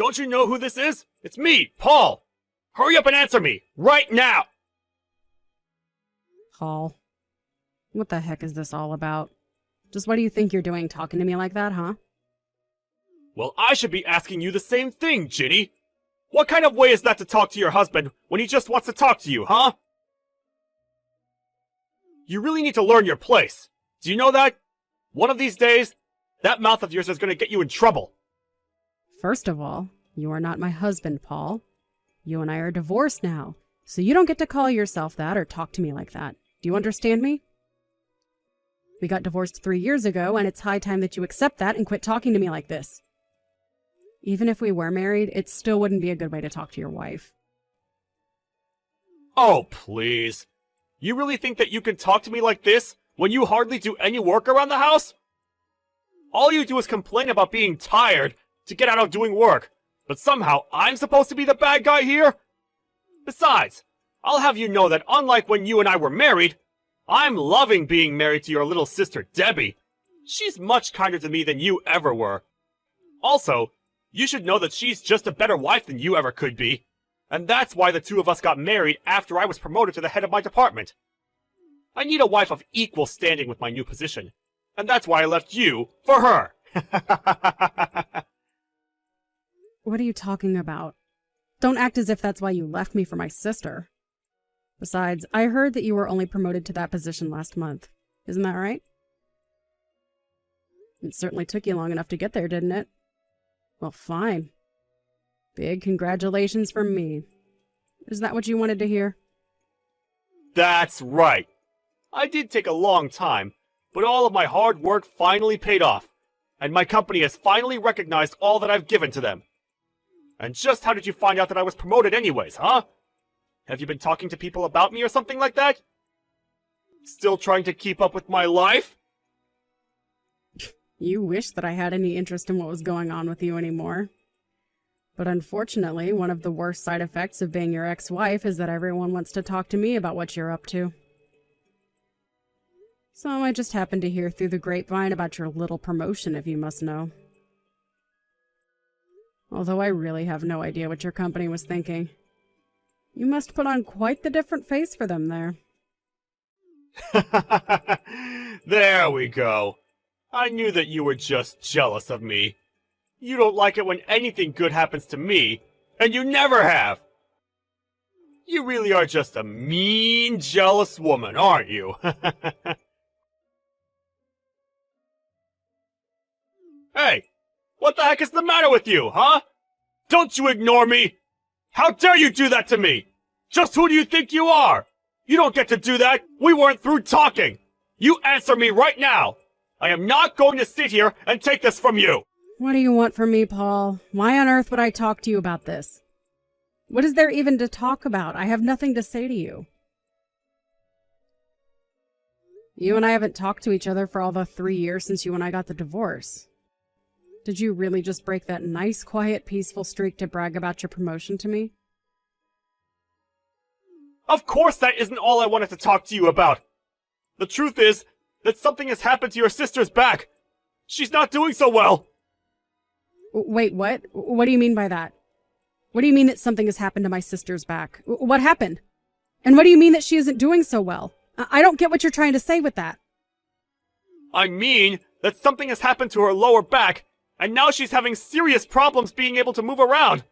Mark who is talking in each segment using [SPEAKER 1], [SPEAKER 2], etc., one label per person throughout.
[SPEAKER 1] Don't you know who this is? It's me, Paul! Hurry up and answer me! Right now!
[SPEAKER 2] Paul, what the heck is this all about? Just what do you think you're doing talking to me like that, huh?
[SPEAKER 1] Well, I should be asking you the same thing, Ginny! What kind of way is that to talk to your husband when he just wants to talk to you, huh? You really need to learn your place. Do you know that? One of these days, that mouth of yours is going to get you in trouble.
[SPEAKER 2] First of all, you are not my husband, Paul. You and I are divorced now, so you don't get to call yourself that or talk to me like that. Do you understand me? We got divorced 3 years ago, and it's high time that you accept that and quit talking to me like this. Even if we were married, it still wouldn't be a good way to talk to your wife.
[SPEAKER 1] Oh, please. You really think that you can talk to me like this when you hardly do any work around the house? All you do is complain about being tired to get out of doing work, but somehow I'm supposed to be the bad guy here? Besides, I'll have you know that unlike when you and I were married, I'm loving being married to your little sister Debbie. She's much kinder to me than you ever were. Also, you should know that she's just a better wife than you ever could be. And that's why the two of us got married after I was promoted to the head of my department. I need a wife of equal standing with my new position. And that's why I left you for her.
[SPEAKER 2] What are you talking about? Don't act as if that's why you left me for my sister. Besides, I heard that you were only promoted to that position last month. Isn't that right? It certainly took you long enough to get there, didn't it? Well, fine. Big congratulations from me. Is that what you wanted to hear?
[SPEAKER 1] That's right. I did take a long time, but all of my hard work finally paid off, and my company has finally recognized all that I've given to them. And just how did you find out that I was promoted anyways, huh? Have you been talking to people about me or something like that? Still trying to keep up with my life?
[SPEAKER 2] You wish that I had any interest in what was going on with you anymore. But unfortunately, one of the worst side effects of being your ex-wife is that everyone wants to talk to me about what you're up to. So I just happened to hear through the grapevine about your little promotion, if you must know. Although I really have no idea what your company was thinking. You must put on quite the different face for them there.
[SPEAKER 1] There we go. I knew that you were just jealous of me. You don't like it when anything good happens to me, and you never have. You really are just a mean, jealous woman, aren't you? Hey, what the heck is the matter with you, huh? Don't you ignore me! How dare you do that to me? Just who do you think you are? You don't get to do that! We weren't through talking! You answer me right now! I am not going to sit here and take this from you!
[SPEAKER 2] What do you want from me, Paul? Why on earth would I talk to you about this? What is there even to talk about? I have nothing to say to you. You and I haven't talked to each other for all the 3 years since you and I got the divorce. Did you really just break that nice, quiet, peaceful streak to brag about your promotion to me?
[SPEAKER 1] Of course that isn't all I wanted to talk to you about. The truth is that something has happened to your sister's back. She's not doing so well.
[SPEAKER 2] Wait, what? What do you mean by that? What do you mean that something has happened to my sister's back? What happened? And what do you mean that she isn't doing so well? I don't get what you're trying to say with that.
[SPEAKER 1] I mean that something has happened to her lower back, and now she's having serious problems being able to move around.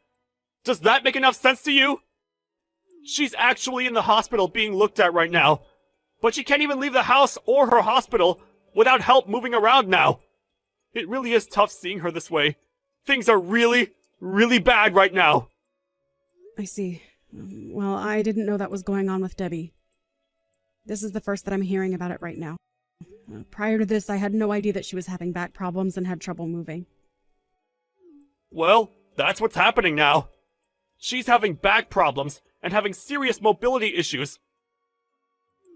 [SPEAKER 1] Does that make enough sense to you? She's actually in the hospital being looked at right now, but she can't even leave the house or her hospital without help moving around now. It really is tough seeing her this way. Things are really, really bad right now.
[SPEAKER 2] I see. Well, I didn't know that was going on with Debbie. This is the first that I'm hearing about it right now. Prior to this, I had no idea that she was having back problems and had trouble moving.
[SPEAKER 1] Well, that's what's happening now. She's having back problems and having serious mobility issues.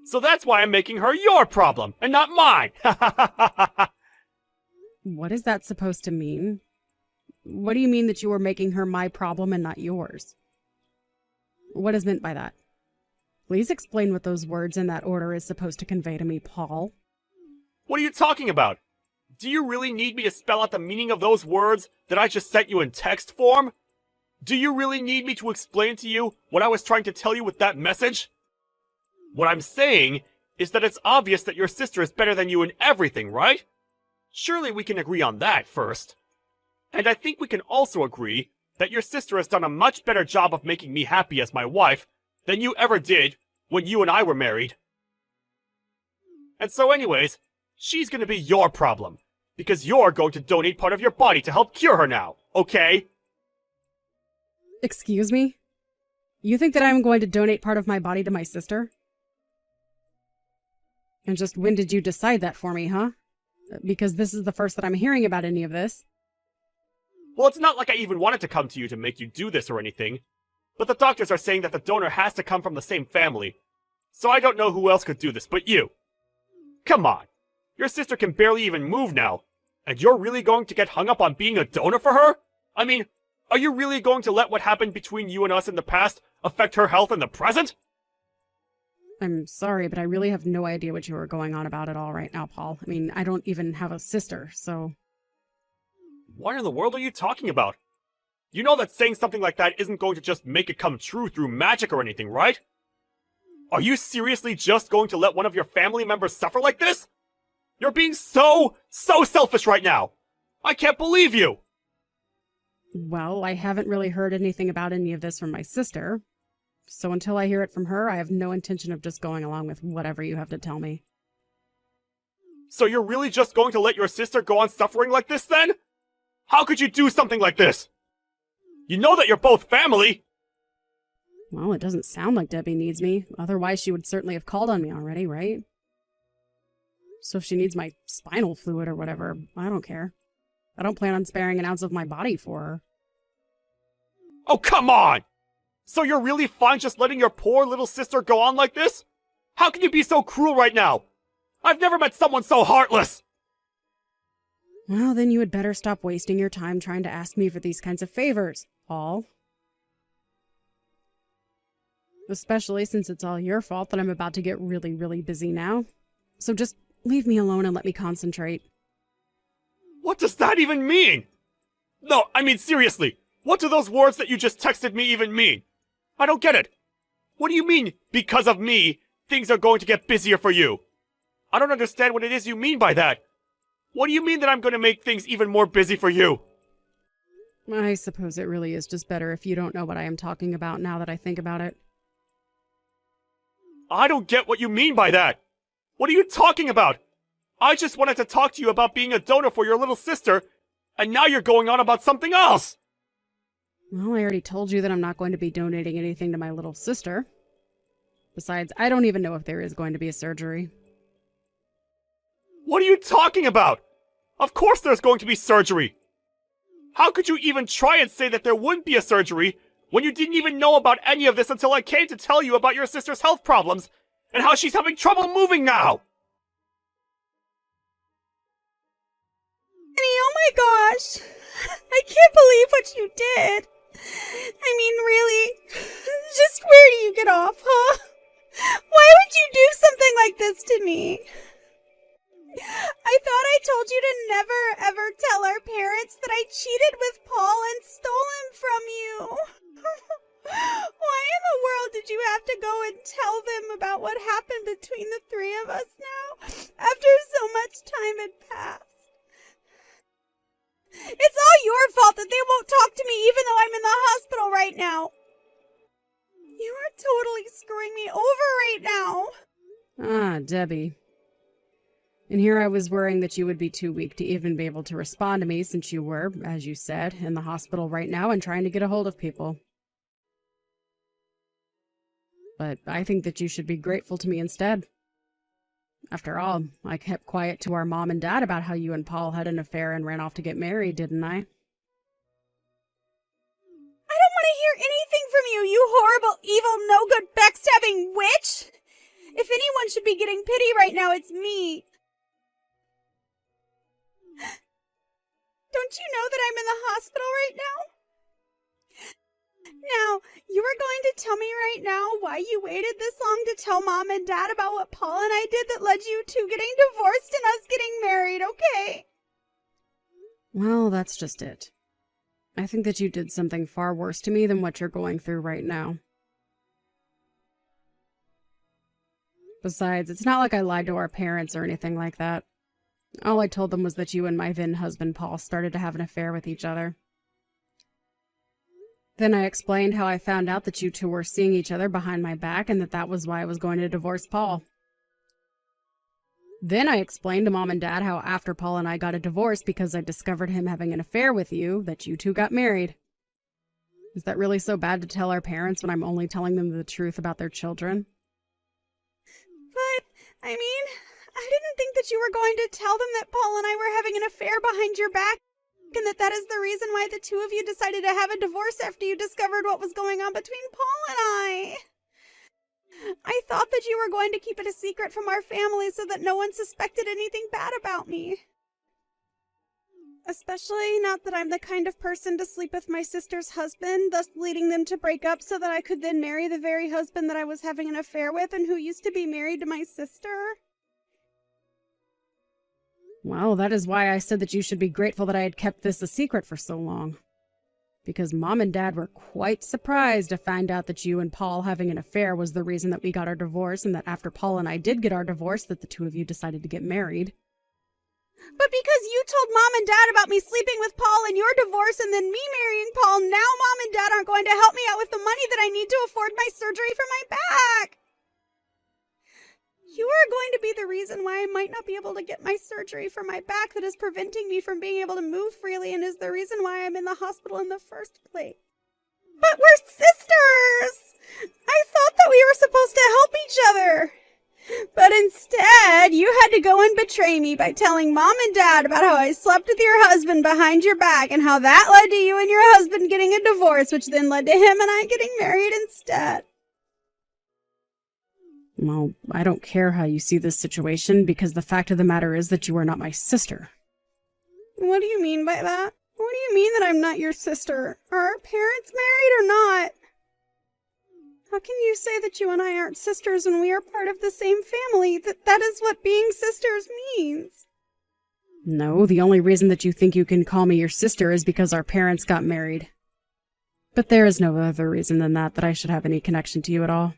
[SPEAKER 1] So that's why I'm making her your problem and not mine.
[SPEAKER 2] What is that supposed to mean? What do you mean that you were making her my problem and not yours? What is meant by that? Please explain what those words in that order is supposed to convey to me, Paul.
[SPEAKER 1] What are you talking about? Do you really need me to spell out the meaning of those words that I just sent you in text form? Do you really need me to explain to you what I was trying to tell you with that message? What I'm saying is that it's obvious that your sister is better than you in everything, right? Surely we can agree on that first. And I think we can also agree that your sister has done a much better job of making me happy as my wife than you ever did when you and I were married. And so anyways, she's gonna be your problem, because you're going to donate part of your body to help cure her now, okay?
[SPEAKER 2] Excuse me? You think that I'm going to donate part of my body to my sister? And just when did you decide that for me, huh? Because this is the first that I'm hearing about any of this.
[SPEAKER 1] Well, it's not like I even wanted to come to you to make you do this or anything. But the doctors are saying that the donor has to come from the same family. So I don't know who else could do this but you. Come on. Your sister can barely even move now. And you're really going to get hung up on being a donor for her? I mean, are you really going to let what happened between you and us in the past affect her health in the present?
[SPEAKER 2] I'm sorry, but I really have no idea what you are going on about at all right now, Paul. I mean, I don't even have a sister, so...
[SPEAKER 1] What in the world are you talking about? You know that saying something like that isn't going to just make it come true through magic or anything, right? Are you seriously just going to let one of your family members suffer like this? You're being so selfish right now! I can't believe you!
[SPEAKER 2] Well, I haven't really heard anything about any of this from my sister. So until I hear it from her, I have no intention of just going along with whatever you have to tell me.
[SPEAKER 1] So you're really just going to let your sister go on suffering like this then? How could you do something like this? You know that you're both family!
[SPEAKER 2] Well, it doesn't sound like Debbie needs me. Otherwise, she would certainly have called on me already, right? So if she needs my spinal fluid or whatever, I don't care. I don't plan on sparing an ounce of my body for her.
[SPEAKER 1] Oh, come on! So you're really fine just letting your poor little sister go on like this? How can you be so cruel right now? I've never met someone so heartless!
[SPEAKER 2] Well, then you had better stop wasting your time trying to ask me for these kinds of favors, Paul. Especially since it's all your fault that I'm about to get really, really busy now. So just leave me alone and let me concentrate.
[SPEAKER 1] What does that even mean? No, I mean seriously, what do those words that you just texted me even mean? I don't get it. What do you mean, because of me, things are going to get busier for you? I don't understand what it is you mean by that. What do you mean that I'm going to make things even more busy for you?
[SPEAKER 2] I suppose it really is just better if you don't know what I am talking about now that I think about it.
[SPEAKER 1] I don't get what you mean by that. What are you talking about? I just wanted to talk to you about being a donor for your little sister, and now you're going on about something else!
[SPEAKER 2] Well, I already told you that I'm not going to be donating anything to my little sister. Besides, I don't even know if there is going to be a surgery.
[SPEAKER 1] What are you talking about? Of course there's going to be surgery! How could you even try and say that there wouldn't be a surgery when you didn't even know about any of this until I came to tell you about your sister's health problems and how she's having trouble moving now?
[SPEAKER 3] Annie, oh my gosh! I can't believe what you did! I mean, really? Just where do you get off, huh? Why would you do something like this to me? I thought I told you to never ever tell our parents that I cheated with Paul and stole him from you. Why in the world did you have to go and tell them about what happened between the three of us now, after so much time had passed? It's all your fault that they won't talk to me even though I'm in the hospital right now. You are totally screwing me over right now.
[SPEAKER 2] Ah, Debbie. And here I was worrying that you would be too weak to even be able to respond to me since you were, as you said, in the hospital right now and trying to get a hold of people. But I think that you should be grateful to me instead. After all, I kept quiet to our mom and dad about how you and Paul had an affair and ran off to get married, didn't I?
[SPEAKER 3] I don't want to hear anything from you, you horrible, evil, no-good, backstabbing witch! If anyone should be getting pity right now, it's me. Don't you know that I'm in the hospital right now? Now, you are going to tell me right now why you waited this long to tell Mom and Dad about what Paul and I did that led you to getting divorced and us getting married, okay?
[SPEAKER 2] Well, that's just it. I think that you did something far worse to me than what you're going through right now. Besides, it's not like I lied to our parents or anything like that. All I told them was that you and my then husband Paul started to have an affair with each other. Then I explained how I found out that you two were seeing each other behind my back and that was why I was going to divorce Paul. Then I explained to Mom and Dad how after Paul and I got a divorce because I discovered him having an affair with you, that you two got married. Is that really so bad to tell our parents when I'm only telling them the truth about their children?
[SPEAKER 3] But, I mean, I didn't think that you were going to tell them that Paul and I were having an affair behind your back, and that is the reason why the two of you decided to have a divorce after you discovered what was going on between Paul and I. I thought that you were going to keep it a secret from our family so that no one suspected anything bad about me. Especially not that I'm the kind of person to sleep with my sister's husband, thus leading them to break up so that I could then marry the very husband that I was having an affair with and who used to be married to my sister.
[SPEAKER 2] Well, that is why I said that you should be grateful that I had kept this a secret for so long. Because Mom and Dad were quite surprised to find out that you and Paul having an affair was the reason that we got our divorce, and that after Paul and I did get our divorce, that the two of you decided to get married.
[SPEAKER 3] But because you told Mom and Dad about me sleeping with Paul and your divorce and then me marrying Paul, now Mom and Dad aren't going to help me out with the money that I need to afford my surgery for my back. You are going to be the reason why I might not be able to get my surgery for my back that is preventing me from being able to move freely and is the reason why I'm in the hospital in the first place. But we're sisters! I thought that we were supposed to help each other. But instead, you had to go and betray me by telling Mom and Dad about how I slept with your husband behind your back and how that led to you and your husband getting a divorce, which then led to him and I getting married instead.
[SPEAKER 2] Well, I don't care how you see this situation, because the fact of the matter is that you are not my sister.
[SPEAKER 3] What do you mean by that? What do you mean that I'm not your sister? Are our parents married or not? How can you say that you and I aren't sisters when we are part of the same family? That is what being sisters means.
[SPEAKER 2] No, the only reason that you think you can call me your sister is because our parents got married. But there is no other reason than that I should have any connection to you at all.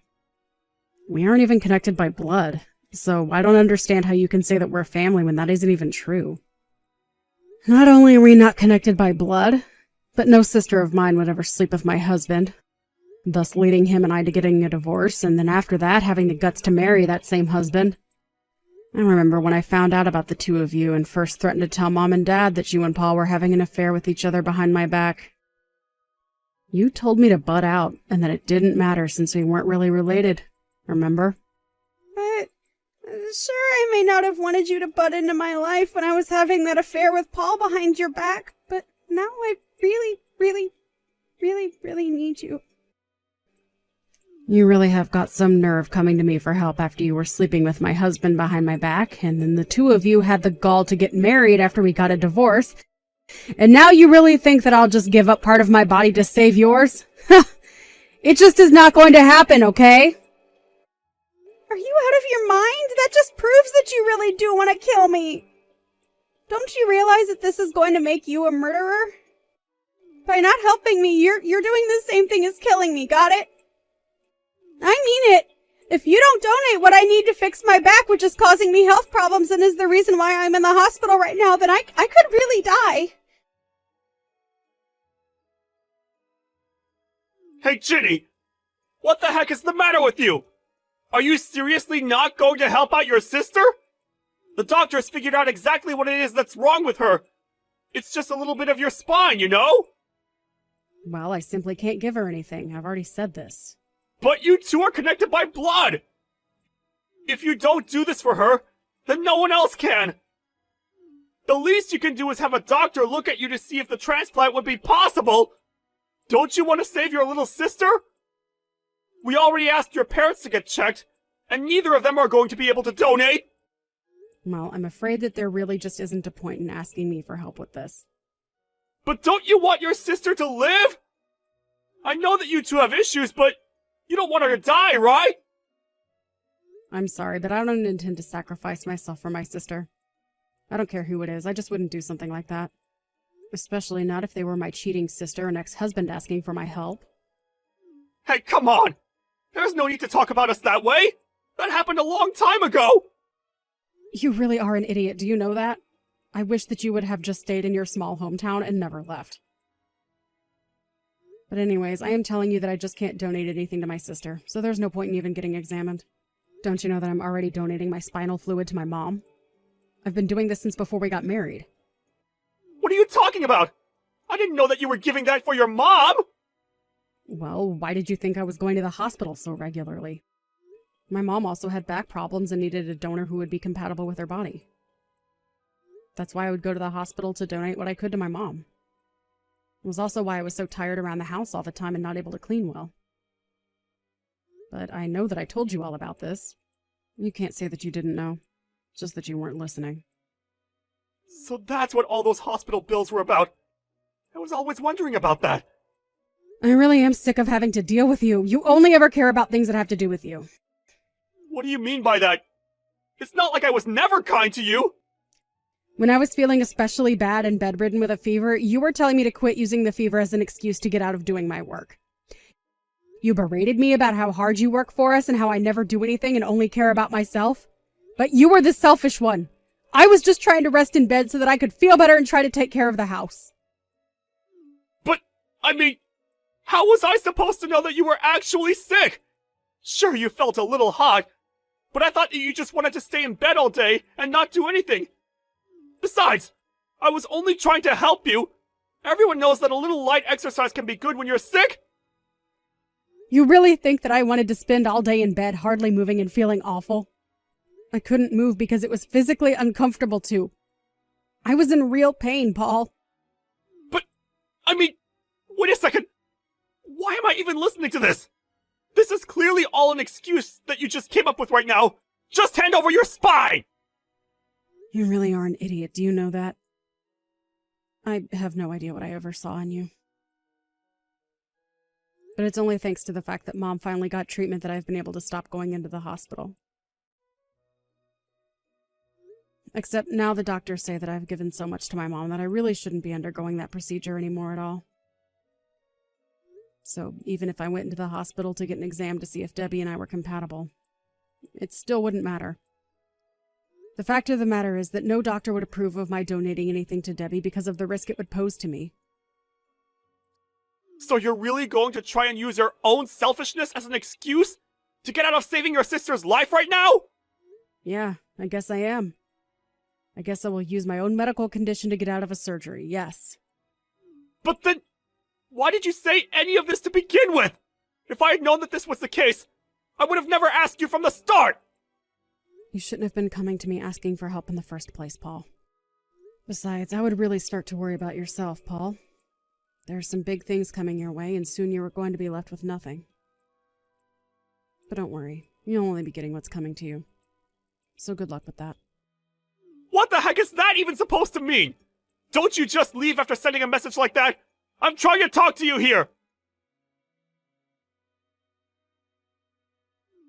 [SPEAKER 2] We aren't even connected by blood, so I don't understand how you can say that we're family when that isn't even true. Not only are we not connected by blood, but no sister of mine would ever sleep with my husband, thus leading him and I to getting a divorce, and then after that having the guts to marry that same husband. I remember when I found out about the two of you and first threatened to tell Mom and Dad that you and Paul were having an affair with each other behind my back. You told me to butt out, and that it didn't matter since we weren't really related. Remember?
[SPEAKER 3] But, sure, I may not have wanted you to butt into my life when I was having that affair with Paul behind your back, but now I really, really, really, really need you.
[SPEAKER 2] You really have got some nerve coming to me for help after you were sleeping with my husband behind my back, and then the two of you had the gall to get married after we got a divorce, and now you really think that I'll just give up part of my body to save yours? It just is not going to happen, okay?
[SPEAKER 3] Are you out of your mind? That just proves that you really do want to kill me. Don't you realize that this is going to make you a murderer? By not helping me, you're doing the same thing as killing me, got it? I mean it. If you don't donate what I need to fix my back, which is causing me health problems and is the reason why I'm in the hospital right now, then I could really die.
[SPEAKER 1] Hey, Ginny! What the heck is the matter with you? Are you seriously not going to help out your sister? The doctors figured out exactly what it is that's wrong with her. It's just a little bit of your spine, you know?
[SPEAKER 2] Well, I simply can't give her anything. I've already said this.
[SPEAKER 1] But you two are connected by blood! If you don't do this for her, then no one else can! The least you can do is have a doctor look at you to see if the transplant would be possible! Don't you want to save your little sister? We already asked your parents to get checked, and neither of them are going to be able to donate!
[SPEAKER 2] Well, I'm afraid that there really just isn't a point in asking me for help with this.
[SPEAKER 1] But don't you want your sister to live? I know that you two have issues, but you don't want her to die, right?
[SPEAKER 2] I'm sorry, but I don't intend to sacrifice myself for my sister. I don't care who it is, I just wouldn't do something like that. Especially not if they were my cheating sister and ex-husband asking for my help.
[SPEAKER 1] Hey, come on! There's no need to talk about us that way! That happened a long time ago!
[SPEAKER 2] You really are an idiot, do you know that? I wish that you would have just stayed in your small hometown and never left. But anyways, I am telling you that I just can't donate anything to my sister, so there's no point in even getting examined. Don't you know that I'm already donating my spinal fluid to my mom? I've been doing this since before we got married.
[SPEAKER 1] What are you talking about? I didn't know that you were giving that for your mom!
[SPEAKER 2] Well, why did you think I was going to the hospital so regularly? My mom also had back problems and needed a donor who would be compatible with her body. That's why I would go to the hospital to donate what I could to my mom. It was also why I was so tired around the house all the time and not able to clean well. But I know that I told you all about this. You can't say that you didn't know, just that you weren't listening.
[SPEAKER 1] So that's what all those hospital bills were about. I was always wondering about that.
[SPEAKER 2] I really am sick of having to deal with you. You only ever care about things that have to do with you.
[SPEAKER 1] What do you mean by that? It's not like I was never kind to you!
[SPEAKER 2] When I was feeling especially bad and bedridden with a fever, you were telling me to quit using the fever as an excuse to get out of doing my work. You berated me about how hard you work for us and how I never do anything and only care about myself. But you were the selfish one. I was just trying to rest in bed so that I could feel better and try to take care of the house.
[SPEAKER 1] But, I mean, how was I supposed to know that you were actually sick? Sure, you felt a little hot, but I thought that you just wanted to stay in bed all day and not do anything. Besides, I was only trying to help you. Everyone knows that a little light exercise can be good when you're sick.
[SPEAKER 2] You really think that I wanted to spend all day in bed hardly moving and feeling awful? I couldn't move because it was physically uncomfortable to. I was in real pain, Paul.
[SPEAKER 1] But, I mean, wait a second. Why am I even listening to this? This is clearly all an excuse that you just came up with right now. Just hand over your spine!
[SPEAKER 2] You really are an idiot, do you know that? I have no idea what I ever saw in you. But it's only thanks to the fact that Mom finally got treatment that I've been able to stop going into the hospital. Except now the doctors say that I've given so much to my mom that I really shouldn't be undergoing that procedure anymore at all. So even if I went into the hospital to get an exam to see if Debbie and I were compatible, it still wouldn't matter. The fact of the matter is that no doctor would approve of my donating anything to Debbie because of the risk it would pose to me.
[SPEAKER 1] So you're really going to try and use your own selfishness as an excuse to get out of saving your sister's life right now?
[SPEAKER 2] Yeah, I guess I am. I guess I will use my own medical condition to get out of a surgery, yes.
[SPEAKER 1] But then, why did you say any of this to begin with? If I had known that this was the case, I would have never asked you from the start!
[SPEAKER 2] You shouldn't have been coming to me asking for help in the first place, Paul. Besides, I would really start to worry about yourself, Paul. There are some big things coming your way, and soon you are going to be left with nothing. But don't worry, you'll only be getting what's coming to you. So good luck with that.
[SPEAKER 1] What the heck is that even supposed to mean? Don't you just leave after sending a message like that? I'm trying to talk to you here!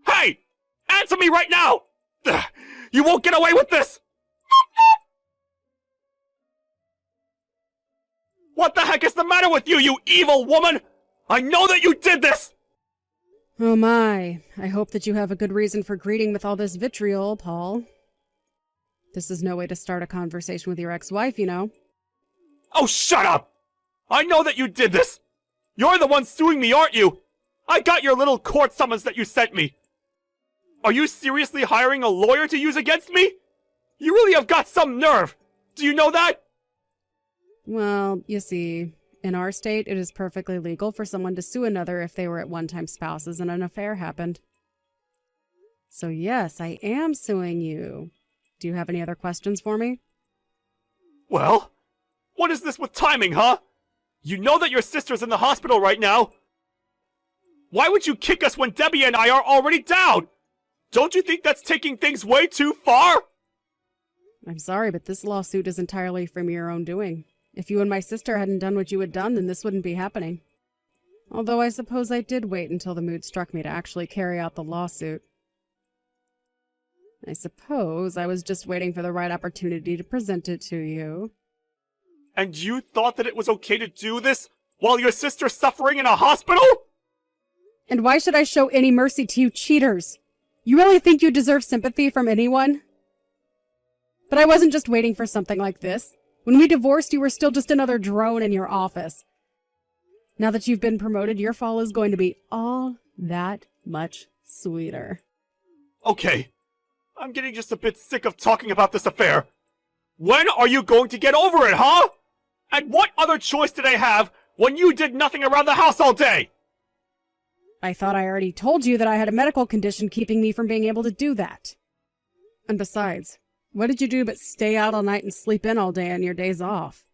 [SPEAKER 1] Hey! Answer me right now! Ugh, you won't get away with this! What the heck is the matter with you, you evil woman? I know that you did this!
[SPEAKER 2] Oh my, I hope that you have a good reason for greeting with all this vitriol, Paul. This is no way to start a conversation with your ex-wife, you know.
[SPEAKER 1] Oh, shut up! I know that you did this! You're the one suing me, aren't you? I got your little court summons that you sent me. Are you seriously hiring a lawyer to use against me? You really have got some nerve! Do you know that?
[SPEAKER 2] Well, you see, in our state, it is perfectly legal for someone to sue another if they were at one-time spouses and an affair happened. So yes, I am suing you. Do you have any other questions for me?
[SPEAKER 1] Well, what is this with timing, huh? You know that your sister's in the hospital right now. Why would you kick us when Debbie and I are already down? Don't you think that's taking things way too far?
[SPEAKER 2] I'm sorry, but this lawsuit is entirely from your own doing. If you and my sister hadn't done what you had done, then this wouldn't be happening. Although I suppose I did wait until the mood struck me to actually carry out the lawsuit. I suppose I was just waiting for the right opportunity to present it to you.
[SPEAKER 1] And you thought that it was okay to do this while your sister's suffering in a hospital?
[SPEAKER 2] And why should I show any mercy to you cheaters? You really think you deserve sympathy from anyone? But I wasn't just waiting for something like this. When we divorced, you were still just another drone in your office. Now that you've been promoted, your fall is going to be all that much sweeter.
[SPEAKER 1] Okay, I'm getting just a bit sick of talking about this affair. When are you going to get over it, huh? And what other choice did I have when you did nothing around the house all day?
[SPEAKER 2] I thought I already told you that I had a medical condition keeping me from being able to do that. And besides, what did you do but stay out all night and sleep in all day on your days off?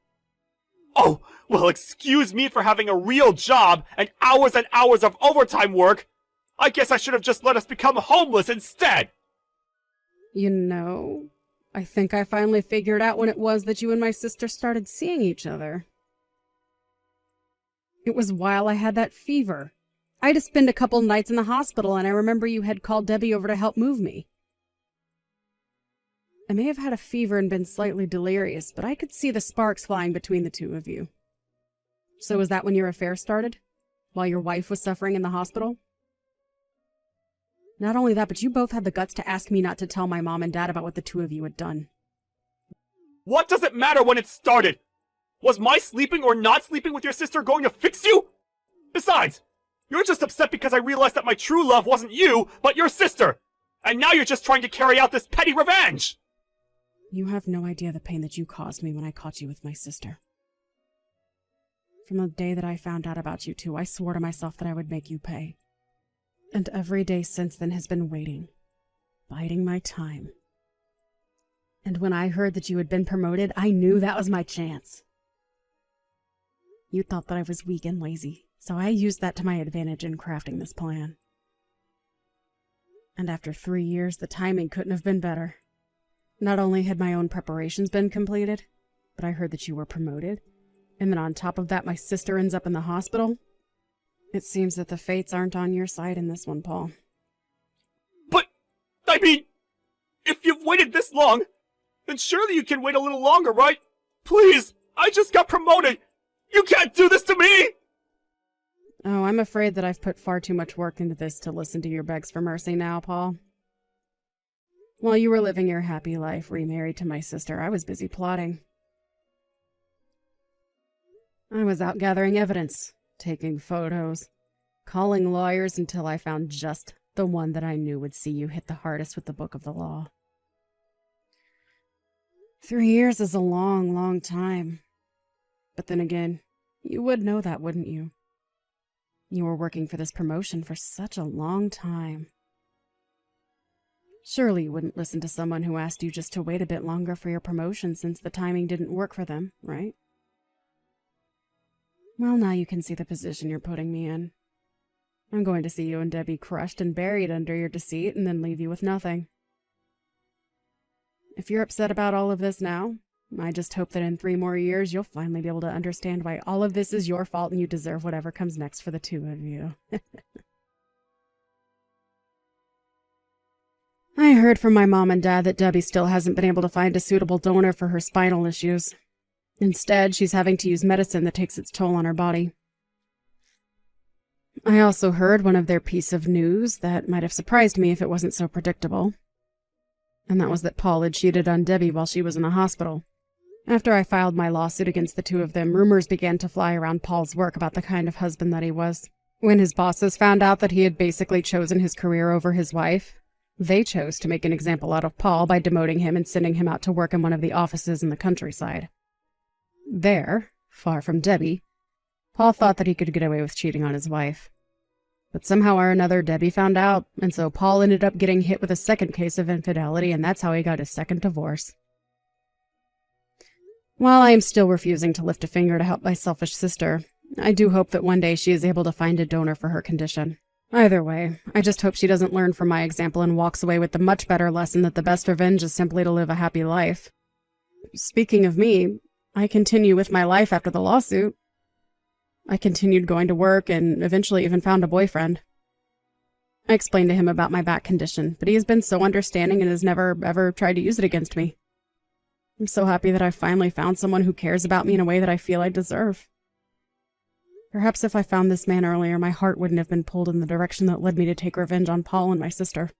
[SPEAKER 1] Oh, well, excuse me for having a real job and hours of overtime work. I guess I should have just let us become homeless instead.
[SPEAKER 2] You know, I think I finally figured out when it was that you and my sister started seeing each other. It was while I had that fever. I had to spend a couple nights in the hospital, and I remember you had called Debbie over to help move me. I may have had a fever and been slightly delirious, but I could see the sparks flying between the two of you. So was that when your affair started? While your wife was suffering in the hospital? Not only that, but you both had the guts to ask me not to tell my mom and dad about what the two of you had done.
[SPEAKER 1] What does it matter when it started? Was my sleeping or not sleeping with your sister going to fix you? Besides, you're just upset because I realized that my true love wasn't you, but your sister. And now you're just trying to carry out this petty revenge.
[SPEAKER 2] You have no idea the pain that you caused me when I caught you with my sister. From the day that I found out about you two, I swore to myself that I would make you pay. And every day since then has been waiting, biding my time. And when I heard that you had been promoted, I knew that was my chance. You thought that I was weak and lazy, so I used that to my advantage in crafting this plan. And after 3 years, the timing couldn't have been better. Not only had my own preparations been completed, but I heard that you were promoted, and then on top of that, my sister ends up in the hospital. It seems that the fates aren't on your side in this one, Paul.
[SPEAKER 1] But, I mean, if you've waited this long, then surely you can wait a little longer, right? Please, I just got promoted. You can't do this to me!
[SPEAKER 2] Oh, I'm afraid that I've put far too much work into this to listen to your begs for mercy now, Paul. While you were living your happy life remarried to my sister, I was busy plotting. I was out gathering evidence, taking photos, calling lawyers until I found just the one that I knew would see you hit the hardest with the book of the law. 3 years is a long, long time. But then again, you would know that, wouldn't you? You were working for this promotion for such a long time. Surely you wouldn't listen to someone who asked you just to wait a bit longer for your promotion since the timing didn't work for them, right? Well, now you can see the position you're putting me in. I'm going to see you and Debbie crushed and buried under your deceit and then leave you with nothing. If you're upset about all of this now, I just hope that in 3 more years you'll finally be able to understand why all of this is your fault and you deserve whatever comes next for the two of you. I heard from my mom and dad that Debbie still hasn't been able to find a suitable donor for her spinal issues. Instead, she's having to use medicine that takes its toll on her body. I also heard one of their piece of news that might have surprised me if it wasn't so predictable. And that was that Paul had cheated on Debbie while she was in the hospital. After I filed my lawsuit against the two of them, rumors began to fly around Paul's work about the kind of husband that he was. When his bosses found out that he had basically chosen his career over his wife, they chose to make an example out of Paul by demoting him and sending him out to work in one of the offices in the countryside. There, far from Debbie, Paul thought that he could get away with cheating on his wife. But somehow or another, Debbie found out, and so Paul ended up getting hit with a second case of infidelity, and that's how he got his second divorce. While I am still refusing to lift a finger to help my selfish sister, I do hope that one day she is able to find a donor for her condition. Either way, I just hope she doesn't learn from my example and walks away with the much better lesson that the best revenge is simply to live a happy life. Speaking of me, I continue with my life after the lawsuit. I continued going to work and eventually even found a boyfriend. I explained to him about my back condition, but he has been so understanding and has never, ever tried to use it against me. I'm so happy that I finally found someone who cares about me in a way that I feel I deserve. Perhaps if I found this man earlier, my heart wouldn't have been pulled in the direction that led me to take revenge on Paul and my sister.